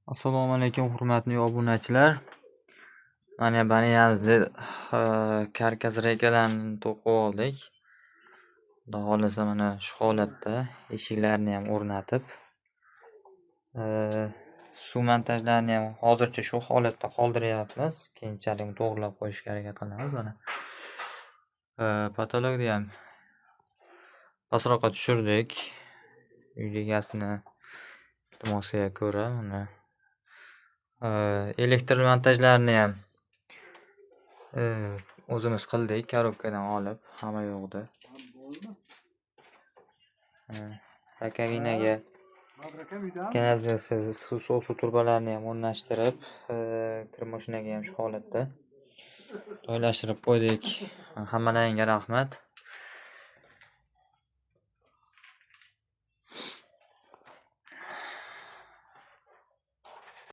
Assalomu alaykum hurmatli obunachilar. Mana baniyamizni karkas rekalarni to'qib oldik. Xudo xohlasa mana shu holatda eshiklarni ham o'rnatib, suv montajlarini ham hozircha shu holatda qoldiryapmiz. Keyinchalik to'g'rilab qo'yishga harakat qilamiz. Mana patologni ham pastroqqa tushirdik. Uy egasini iltimosiga ko'ra mana elektr montajlarini ham o'zimiz qildik, korobkadan olib, hamma yo'g'ida. Rakovinaga kanalizatsiya suv turbalarini ham o'rnashtirib, kir mashinaga ham shu holatda joylashtirib qo'ydik. Hammalaringga rahmat.